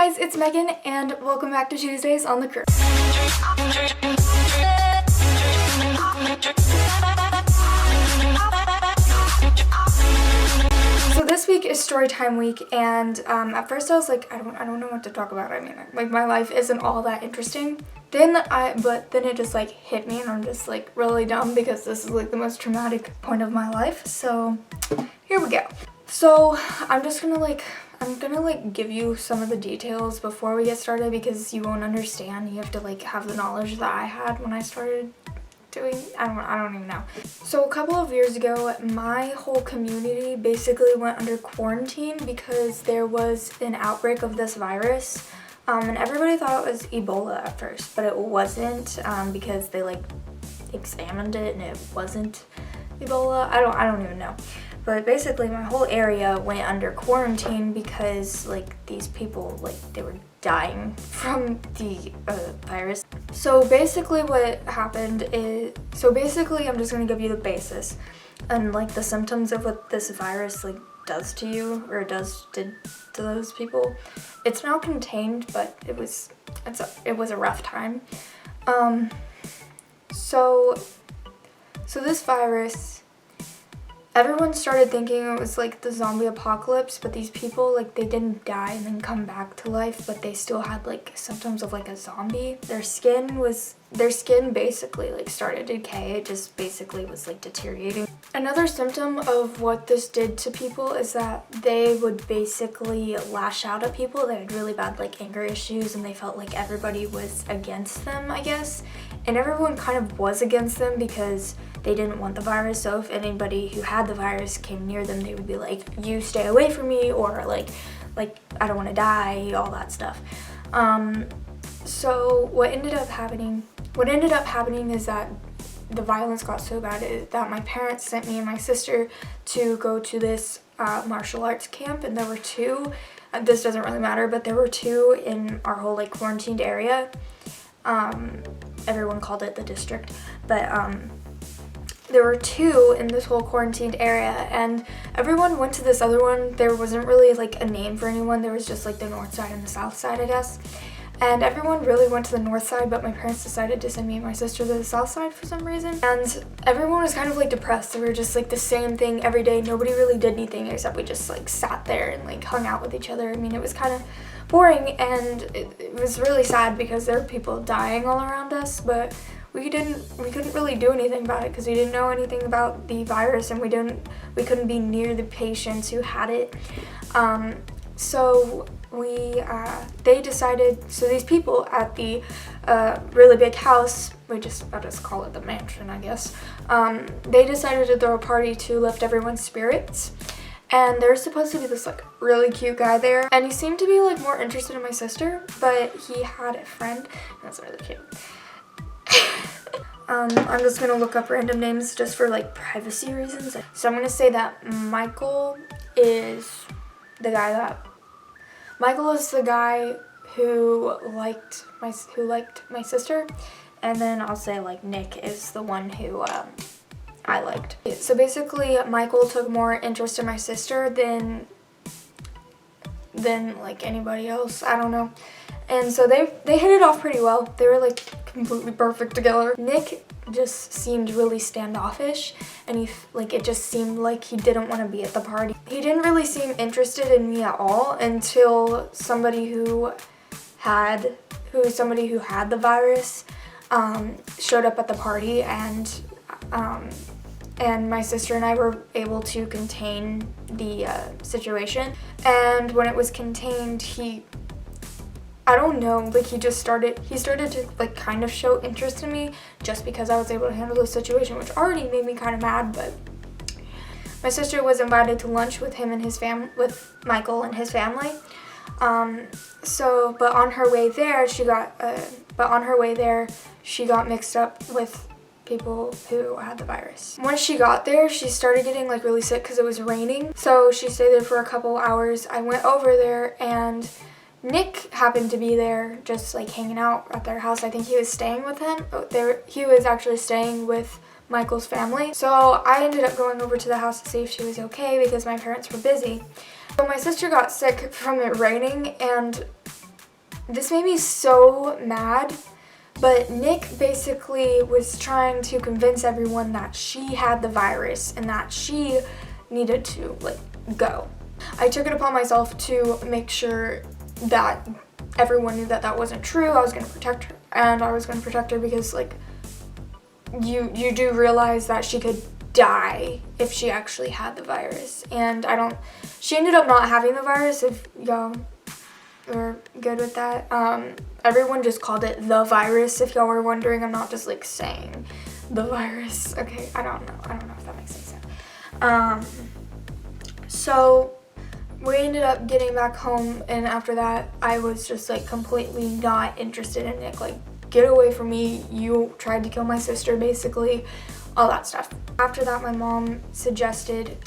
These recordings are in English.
guys, it's Megan and welcome back to Tuesdays on the Crew. So this week is Storytime week, and at first I was like, I don't know what to talk about. I mean, like, my life isn't all that interesting. But then it just like hit me, and I'm just like really dumb because this is like the most traumatic point of my life. So here we go. So I'm gonna give you some of the details before we get started because you won't understand. You have to like have the knowledge that I had when I started doing, I don't even know. So a couple of years ago, my whole community basically went under quarantine because there was an outbreak of this virus. And everybody thought it was Ebola at first, but it wasn't, because they like examined it and it wasn't Ebola. I don't even know. But basically my whole area went under quarantine because like these people, like, they were dying from the virus. So basically what happened is, I'm just gonna give you the basis and like the symptoms of what this virus like does to you, or did to those people. It's now contained, but it was a rough time. So this virus, everyone started thinking it was like the zombie apocalypse, but these people, like, they didn't die and then come back to life, but they still had like symptoms of like a zombie. Their skin basically like started to decay. It just basically was like deteriorating. Another symptom of what this did to people is that they would basically lash out at people. They had really bad like anger issues, and they felt like everybody was against them, I guess. And everyone kind of was against them because they didn't want the virus. So if anybody who had the virus came near them, they would be like, you stay away from me, or like I don't want to die, all that stuff. So what ended up happening is that the violence got so bad that my parents sent me and my sister to go to this martial arts camp, and there were two. This doesn't really matter, but there were two in our whole like quarantined area. Everyone called it the district, but there were two in this whole quarantined area, and everyone went to this other one. There wasn't really like a name for anyone. There was just like the north side and the south side, I guess. And everyone really went to the north side, but my parents decided to send me and my sister to the south side for some reason. And everyone was kind of like depressed. They were just like the same thing every day. Nobody really did anything except we just like sat there and like hung out with each other. I mean, it was kind of boring, and it was really sad because there were people dying all around us, but we couldn't really do anything about it because we didn't know anything about the virus, and we couldn't be near the patients who had it. So these people at the really big house, I'll just call it the mansion, I guess, they decided to throw a party to lift everyone's spirits. And there's supposed to be this like really cute guy there, and he seemed to be like more interested in my sister, but he had a friend. That's really cute. I'm just gonna look up random names just for like privacy reasons. So I'm gonna say that Michael is the guy who liked my sister, and then I'll say like Nick is the one who I liked. So basically Michael took more interest in my sister than like anybody else. I don't know. And so they hit it off pretty well. They were like completely perfect together. Nick just seemed really standoffish, and it just seemed like he didn't want to be at the party. He didn't really seem interested in me at all until somebody who had the virus showed up at the party, and my sister and I were able to contain the situation. And when it was contained, I don't know, like he started to like kind of show interest in me just because I was able to handle the situation, which already made me kind of mad. But my sister was invited to lunch with him and with Michael and his family. But on her way there, she got mixed up with people who had the virus. Once she got there, she started getting like really sick because it was raining. So she stayed there for a couple hours. I went over there, and Nick happened to be there just like hanging out at their house. I think he was staying with him. He was actually staying with Michael's family. So I ended up going over to the house to see if she was okay because my parents were busy. So my sister got sick from it raining, and this made me so mad. But Nick basically was trying to convince everyone that she had the virus and that she needed to, like, go. I took it upon myself to make sure that everyone knew that that wasn't true. I was going to protect her, and I was going to protect her because, like, you do realize that she could die if she actually had the virus. And she ended up not having the virus, if y'all are good with that. Everyone just called it the virus, if y'all were wondering. I'm not just, like, saying the virus. Okay, I don't know if that makes any sense. So we ended up getting back home, and after that, I was just, like, completely not interested in Nick. Like, get away from me, you tried to kill my sister, basically, all that stuff. After that, my mom suggested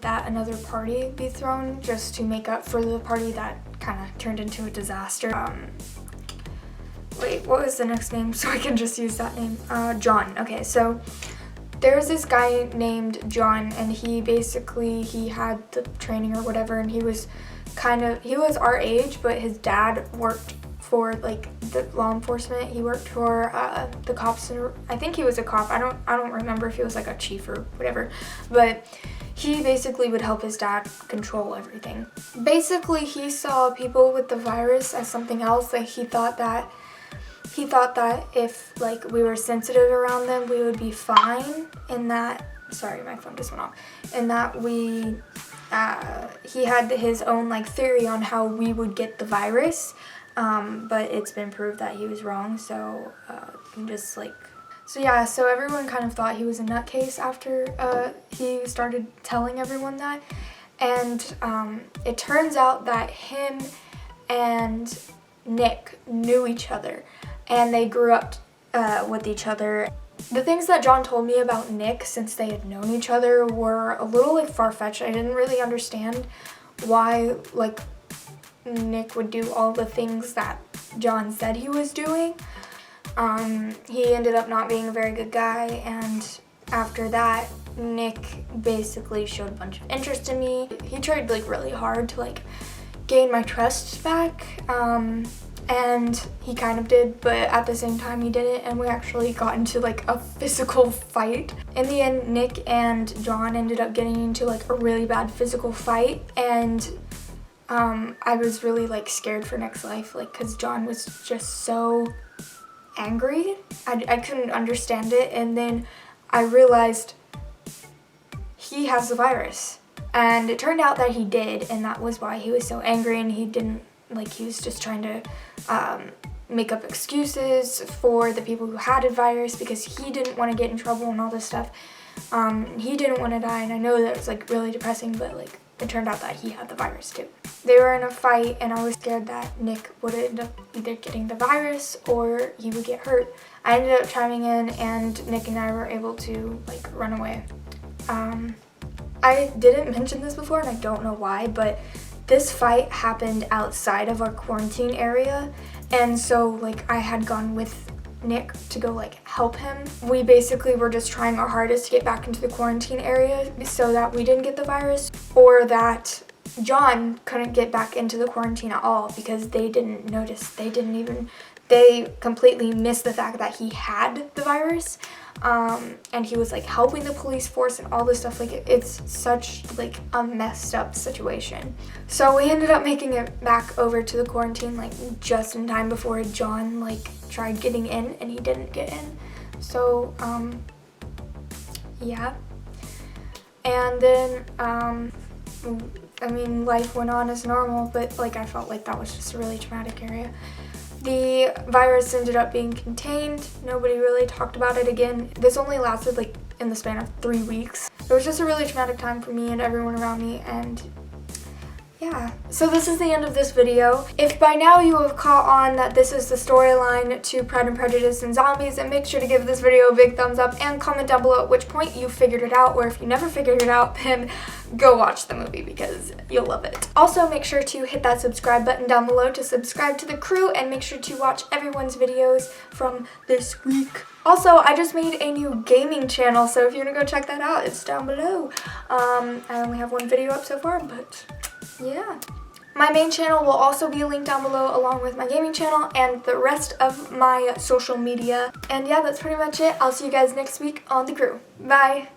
that another party be thrown just to make up for the party that kind of turned into a disaster. Wait, what was the next name so I can just use that name? John. Okay, so there's this guy named John, and he had the training or whatever, and he was our age, but his dad worked for, like, the law enforcement. He worked for the cops, and I think he was a cop. I don't remember if he was, like, a chief or whatever, but he basically would help his dad control everything. Basically, he saw people with the virus as something else. Like, he thought that if, like, we were sensitive around them, we would be fine, and that, sorry, my phone just went off, and that he had his own, like, theory on how we would get the virus, but it's been proved that he was wrong. So so everyone kind of thought he was a nutcase after he started telling everyone that, and it turns out that him and Nick knew each other, and they grew up with each other. The things that John told me about Nick since they had known each other were a little, like, far-fetched. I didn't really understand why, like, Nick would do all the things that John said he was doing. He ended up not being a very good guy, and after that, Nick basically showed a bunch of interest in me. He tried, like, really hard to, like, gain my trust back, and he kind of did, but at the same time he didn't, and we actually got into, like, a physical fight. In the end, Nick and John ended up getting into, like, a really bad physical fight, and I was really, like, scared for Nick's life, like, because John was just so angry. I couldn't understand it, and then I realized he has the virus, and it turned out that he did, and that was why he was so angry, and he was just trying to make up excuses for the people who had a virus because he didn't want to get in trouble and all this stuff. He didn't want to die, and I know that was, like, really depressing, but, like, it turned out that he had the virus too. They were in a fight, and I was scared that Nick would end up either getting the virus or he would get hurt. I ended up chiming in, and Nick and I were able to, like, run away. I didn't mention this before, and I don't know why, but this fight happened outside of our quarantine area, and so, like, I had gone with Nick to go, like, help him. We basically were just trying our hardest to get back into the quarantine area so that we didn't get the virus, or that John couldn't get back into the quarantine at all, because they didn't notice. They completely missed the fact that he had the virus, and he was, like, helping the police force and all this stuff. Like, it's such, like, a messed up situation. So we ended up making it back over to the quarantine, like, just in time before John, like, tried getting in, and he didn't get in. So yeah, and then I mean, life went on as normal, but, like, I felt like that was just a really traumatic area. The virus ended up being contained. Nobody really talked about it again. This only lasted, like, in the span of 3 weeks. It was just a really traumatic time for me and everyone around me, and yeah. So this is the end of this video. If by now you have caught on that this is the storyline to Pride and Prejudice and Zombies, then make sure to give this video a big thumbs up and comment down below at which point you figured it out, or if you never figured it out, then go watch the movie because you'll love it. Also, make sure to hit that subscribe button down below to subscribe to the crew, and make sure to watch everyone's videos from this week. Also, I just made a new gaming channel, so if you want to go check that out, it's down below. I only have one video up so far, but yeah. My main channel will also be linked down below along with my gaming channel and the rest of my social media. And yeah, that's pretty much it. I'll see you guys next week on The Crew. Bye!